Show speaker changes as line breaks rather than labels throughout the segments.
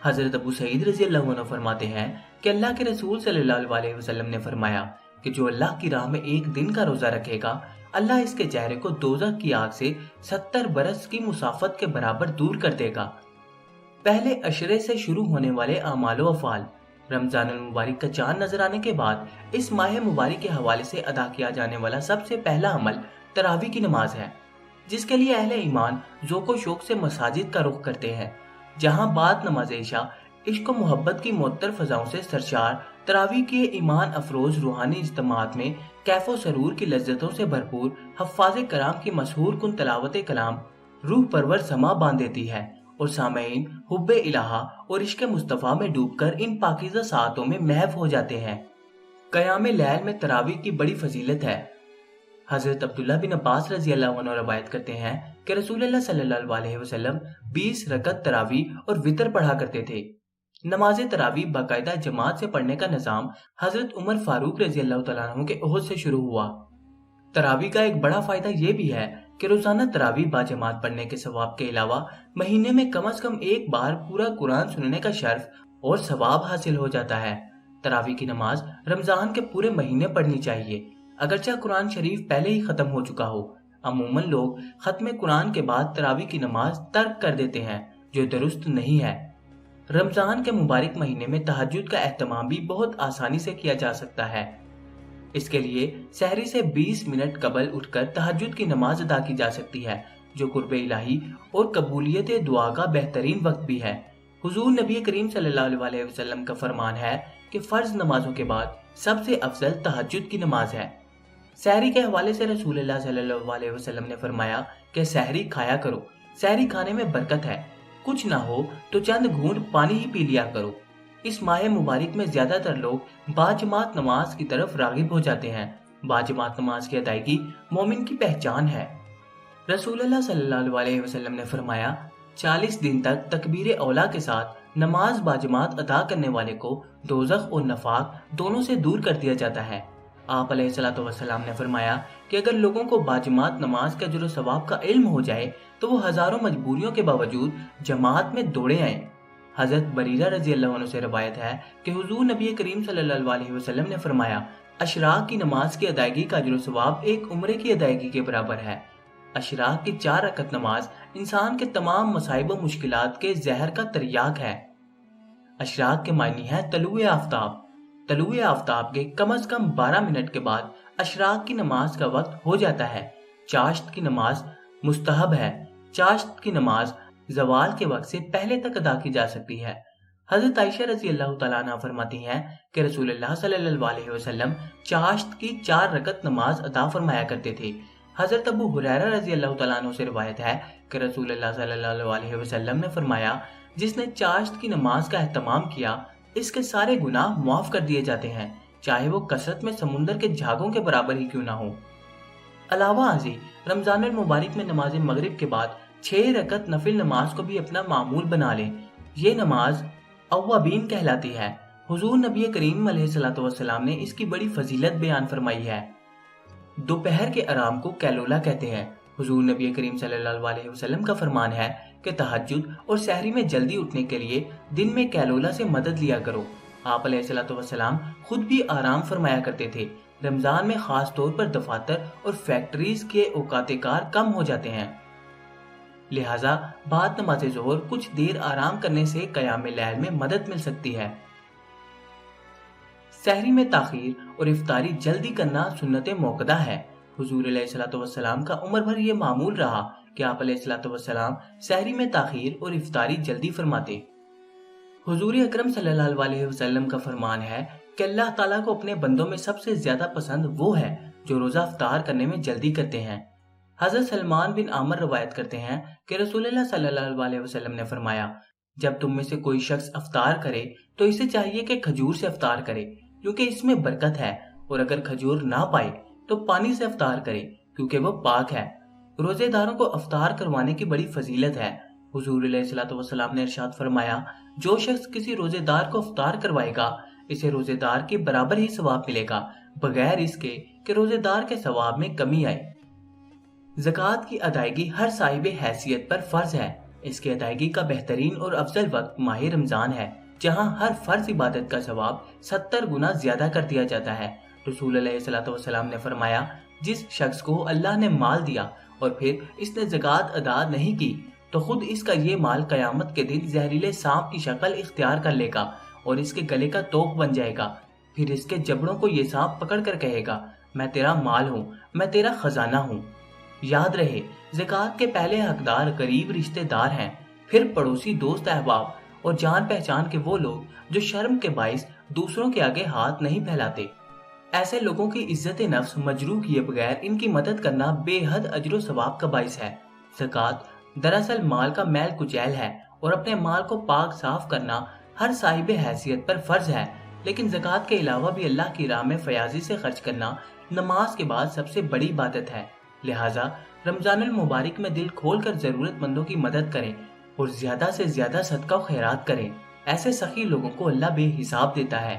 حضرت ابو سعید رضی اللہ عنہ فرماتے ہیں کہ اللہ کے رسول صلی اللہ علیہ وسلم نے فرمایا کہ جو اللہ کی راہ میں ایک دن کا روزہ رکھے گا، اللہ اس کے چہرے کو دوزخ کی آگ سے 70 برس کی مسافت کے برابر دور کر دے گا۔ پہلے عشرے سے شروع ہونے والے اعمال و افعال۔ رمضان المبارک کا چاند نظر آنے کے بعد اس ماہ مبارک کے حوالے سے ادا کیا جانے والا سب سے پہلا عمل تراویح کی نماز ہے، جس کے لیے اہل ایمان ذوق و شوق سے مساجد کا رخ کرتے ہیں، جہاں بعد نماز عشاء عشق و محبت کی معطر فضاؤں سے سرشار تراویح کے ایمان افروز روحانی اجتماعات میں کیف و سرور کی لذتوں سے بھرپور حفاظ کرام کی مسحور کن تلاوت کلام روح پرور سما باندھ دیتی ہے، اور سامعین حب الہٰ اور عشق مصطفیٰ میں ڈوب کر ان پاکیزہ ساعتوں میں محو ہو جاتے ہیں۔ قیام لیل میں تراویح کی بڑی فضیلت ہے۔ حضرت عبداللہ بن عباس رضی اللہ عنہ روایت کرتے ہیں کہ رسول اللہ صلی اللہ علیہ وسلم 20 رکعت تراویح اور وتر پڑھا کرتے تھے۔ نماز تراویح باقاعدہ جماعت سے پڑھنے کا نظام حضرت عمر فاروق رضی اللہ تعالیٰ عنہ کے عہد سے شروع ہوا۔ تراویح کا ایک بڑا فائدہ یہ بھی ہے کہ روزانہ تراویح باجماعت پڑھنے کے ثواب کے علاوہ مہینے میں کم از کم ایک بار پورا قرآن سننے کا شرف اور ثواب حاصل ہو جاتا ہے۔ تراویح کی نماز رمضان کے پورے مہینے پڑھنی چاہیے، اگرچہ قرآن شریف پہلے ہی ختم ہو چکا ہو۔ عموماً لوگ ختم قرآن کے بعد تراویح کی نماز ترک کر دیتے ہیں، جو درست نہیں ہے۔ رمضان کے مبارک مہینے میں تہجد کا اہتمام بھی بہت آسانی سے کیا جا سکتا ہے۔ اس کے لیے سحری سے 20 منٹ قبل اٹھ کر تہجد کی نماز ادا کی جا سکتی ہے، جو قرب الہی اور قبولیت دعا کا بہترین وقت بھی ہے۔ حضور نبی کریم صلی اللہ علیہ وسلم کا فرمان ہے کہ فرض نمازوں کے بعد سب سے افضل تہجد کی نماز ہے۔ سحری کے حوالے سے رسول اللہ صلی اللہ علیہ وسلم نے فرمایا کہ سحری کھایا کرو، سحری کھانے میں برکت ہے، کچھ نہ ہو تو چند گھونٹ پانی ہی پی لیا کرو۔ اس ماہ مبارک میں زیادہ تر لوگ باجماعت نماز کی طرف راغب ہو جاتے ہیں۔ باجماعت نماز کی ادائیگی مومن کی پہچان ہے۔ رسول اللہ صلی اللہ علیہ وسلم نے فرمایا 40 دن تک تکبیر اولا کے ساتھ نماز باجماعت ادا کرنے والے کو دوزخ اور نفاق دونوں سے دور کر دیا جاتا ہے۔ آپ علیہ الصلوۃ والسلام نے فرمایا کہ اگر لوگوں کو باجماعت نماز کے اجر و ثواب کا علم ہو جائے تو وہ ہزاروں مجبوریوں کے باوجود جماعت میں دوڑے آئیں۔ حضرت بریرہ رضی اللہ عنہ سے روایت ہے کہ حضور نبی کریم صلی اللہ علیہ وسلم نے فرمایا اشراق کی نماز کی ادائیگی کا اجر و ثواب ایک عمرے کی ادائیگی کے برابر ہے۔ اشراق کی 4 رکعت نماز انسان کے تمام مصائب و مشکلات کے زہر کا تریاق ہے۔ اشراق کے معنی ہے طلوع آفتاب۔ طلوع آفتاب کے کم از کم 12 منٹ کے بعد اشراق کی نماز کا وقت ہو جاتا ہے۔ چاشت کی نماز مستحب ہے۔ چاشت کی نماز زوال کے وقت سے پہلے تک ادا کی جا سکتی ہے۔ حضرت عائشہ رضی اللہ تعالیٰ عنہ فرماتی ہیں کہ رسول اللہ صلی اللہ علیہ وسلم چاشت کی 4 رکعت نماز ادا فرمایا کرتے تھے۔ حضرت ابو ہریرہ رضی اللہ تعالیٰ عنہ سے روایت ہے کہ رسول اللہ صلی اللہ علیہ وسلم نے فرمایا جس نے چاشت کی نماز کا اہتمام کیا اس کے سارے گناہ معاف کر دیے جاتے ہیں، چاہے وہ کثرت میں سمندر کے جھاگوں کے برابر ہی کیوں نہ ہو۔ علاوہ ازیں رمضان المبارک میں نماز مغرب کے بعد 6 رکعت نفل نماز کو بھی اپنا معمول بنا لیں۔ یہ نماز اوابین کہلاتی ہے۔ حضور نبی کریم علیہ الصلوۃ والسلام نے اس کی بڑی فضیلت بیان فرمائی ہے۔ دوپہر کے آرام کو کیلولا کہتے ہیں۔ حضور نبی کریم صلی اللہ علیہ وسلم کا فرمان ہے کہ تہجد اور سحری میں جلدی اٹھنے کے لیے دن میں کیلولا سے مدد لیا کرو۔ آپ علیہ الصلوۃ والسلام خود بھی آرام فرمایا کرتے تھے۔ رمضان میں خاص طور پر دفاتر اور فیکٹریز کے اوقات کار کم ہو جاتے ہیں، لہٰذا بعد نماز ظہر کچھ دیر آرام کرنے سے قیام لیل میں مدد مل سکتی ہے۔ سحری میں تاخیر اور افطاری جلدی کرنا سنت موقدہ ہے۔ حضور علیہ الصلوۃ والسلام کا عمر بھر یہ معمول رہا کہ آپ علیہ الصلوۃ والسلام سحری میں تاخیر اور افطاری جلدی فرماتے۔ حضور اکرم صلی اللہ علیہ وسلم کا فرمان ہے کہ اللہ تعالیٰ کو اپنے بندوں میں سب سے زیادہ پسند وہ ہے جو روزہ افطار کرنے میں جلدی کرتے ہیں۔ حضرت سلمان بن عامر روایت کرتے ہیں کہ رسول اللہ صلی اللہ علیہ وسلم نے فرمایا جب تم میں سے کوئی شخص افطار کرے تو اسے چاہیے کہ کھجور سے افطار کرے کیونکہ اس میں برکت ہے، اور اگر کھجور نہ پائے تو پانی سے افطار کرے کیونکہ وہ پاک ہے۔ روزے داروں کو افطار کروانے کی بڑی فضیلت ہے۔ حضور علیہ الصلوۃ والسلام نے ارشاد فرمایا جو شخص کسی روزے دار کو افطار کروائے گا اسے روزے دار کے برابر ہی ثواب ملے گا، بغیر اس کے کہ روزے دار کے ثواب میں کمی آئے۔ زکوٰۃ کی ادائیگی ہر صاحب حیثیت پر فرض ہے۔ اس کی ادائیگی کا بہترین اور افضل وقت ماہ رمضان ہے، جہاں ہر فرض عبادت کا ثواب 70 گنا زیادہ کر دیا جاتا ہے۔ رسول علیہ الصلوۃ والسلام نے فرمایا، جس شخص کو اللہ نے مال دیا اور پھر اس نے زکوٰۃ ادا نہیں کی تو خود اس کا یہ مال قیامت کے دن زہریلے سانپ کی شکل اختیار کر لے گا اور اس کے گلے کا توق بن جائے گا۔ پھر اس کے جبڑوں کو یہ سانپ پکڑ کر کہے گا، میں تیرا مال ہوں، میں تیرا خزانہ ہوں۔ یاد رہے، زکوٰۃ کے پہلے حقدار قریب رشتہ دار ہیں، پھر پڑوسی، دوست احباب اور جان پہچان کے وہ لوگ جو شرم کے باعث دوسروں کے آگے ہاتھ نہیں پھیلاتے۔ ایسے لوگوں کی عزت نفس مجروح کیے بغیر ان کی مدد کرنا بے حد اجر و ثواب کا باعث ہے۔ زکوٰۃ دراصل مال کا میل کچیل ہے اور اپنے مال کو پاک صاف کرنا ہر صاحب حیثیت پر فرض ہے، لیکن زکوٰۃ کے علاوہ بھی اللہ کی راہ میں فیاضی سے خرچ کرنا نماز کے بعد سب سے بڑی عبادت ہے۔ لہٰذا رمضان المبارک میں دل کھول کر ضرورت مندوں کی مدد کریں اور زیادہ سے زیادہ صدقہ و خیرات کریں۔ ایسے سخی لوگوں کو اللہ بے حساب دیتا ہے۔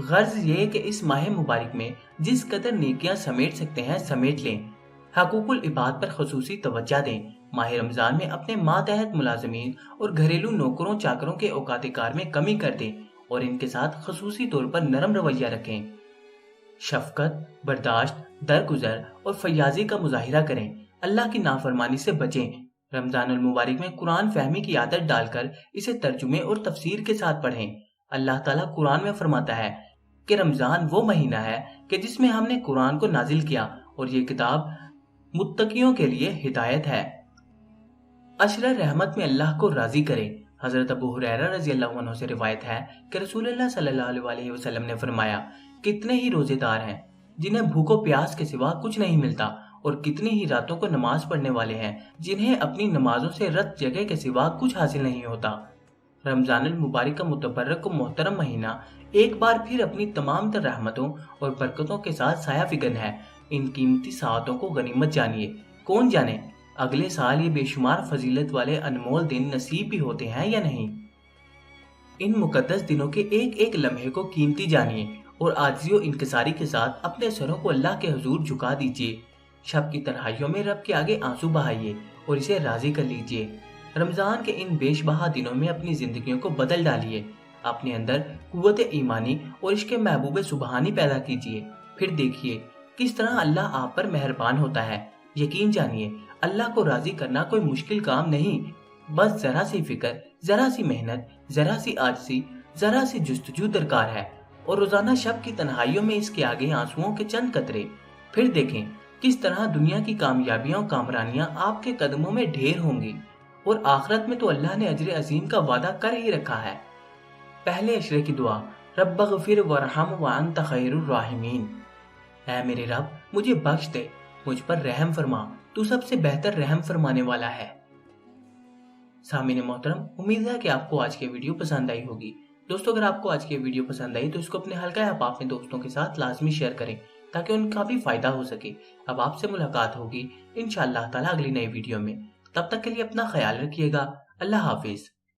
غرض یہ کہ اس ماہ مبارک میں جس قدر نیکیاں سمیٹ سکتے ہیں سمیٹ لیں، حقوق العباد پر خصوصی توجہ دیں۔ ماہ رمضان میں اپنے ماتحت ملازمین اور گھریلو نوکروں چاکروں کے اوقات کار میں کمی کر دیں اور ان کے ساتھ خصوصی طور پر نرم رویہ رکھیں۔ شفقت، برداشت، درگزر اور فیاضی کا مظاہرہ کریں۔ اللہ کی نافرمانی سے بچیں۔ رمضان المبارک میں قرآن فہمی کی عادت ڈال کر اسے ترجمے اور تفسیر کے ساتھ پڑھیں۔ اللہ تعالیٰ قرآن میں فرماتا ہے کہ رمضان وہ مہینہ ہے کہ جس میں ہم نے قرآن کو نازل کیا اور یہ کتاب متقیوں کے لیے ہدایت ہے۔ عشر رحمت میں اللہ کو راضی کرے۔ حضرت ابو ہریرہ رضی اللہ عنہ سے روایت ہے کہ رسول اللہ صلی اللہ علیہ وسلم نے فرمایا، کتنے ہی روزے دار ہیں جنہیں بھوک و پیاس کے سوا کچھ نہیں ملتا، اور کتنی ہی راتوں کو نماز پڑھنے والے ہیں جنہیں اپنی نمازوں سے رت جگہ کے سوا کچھ حاصل نہیں ہوتا۔ رمضان المبارک کا متبرک و محترم مہینہ ایک بار پھر اپنی تمام تر رحمتوں اور برکتوں کے ساتھ سایہ فگن ہے۔ ان قیمتی ساعتوں کو غنیمت جانیے۔ کون جانے اگلے سال یہ بے شمار فضیلت والے انمول دن نصیب بھی ہوتے ہیں یا نہیں۔ ان مقدس دنوں کے ایک ایک لمحے کو قیمتی جانیے اور عاجزی و انکساری کے ساتھ اپنے سروں کو اللہ کے حضور جھکا دیجیے۔ شب کی تنہائیوں میں رب کے آگے آنسو بہائیے اور اسے راضی کر لیجیے۔ رمضان کے ان بیش بہا دنوں میں اپنی زندگیوں کو بدل ڈالیے، اپنے اندر قوت ایمانی اور عشق محبوب سبحانی پیدا کیجیے۔ پھر دیکھیے کس طرح اللہ آپ پر مہربان ہوتا ہے۔ یقین جانیے، اللہ کو راضی کرنا کوئی مشکل کام نہیں، بس ذرا سی فکر، ذرا سی محنت، ذرا سی عاجزی، ذرا سی جستجو درکار ہے، اور روزانہ شب کی تنہائیوں میں اس کے آگے آنسوؤں کے چند قطرے۔ پھر دیکھیں کس طرح دنیا کی کامیابیاں و کامرانیاں آپ کے قدموں میں ڈھیر ہوں گی، اور آخرت میں تو اللہ نے اجر عظیم کا وعدہ کر ہی رکھا ہے۔ پہلے عشرے کی دعا، رب اغفر وارحم وانت خیر الراحمین۔ اے میرے رب، مجھے بخش دے، مجھ پر رحم فرما، تو سب سے بہتر رحم فرمانے والا ہے۔ سامعین محترم، امید ہے کہ آپ کو آج کی ویڈیو پسند آئی ہوگی۔ دوستو، اگر آپ کو آج کی ویڈیو پسند آئی تو اس کو اپنے حلقہ احباب میں دوستوں کے ساتھ لازمی شیئر کریں تاکہ ان کا بھی فائدہ ہو سکے۔ اب آپ سے ملاقات ہوگی انشاءاللہ تعالیٰ اگلی نئی ویڈیو میں۔ تب تک کے لیے اپنا خیال رکھیے گا۔ اللہ حافظ۔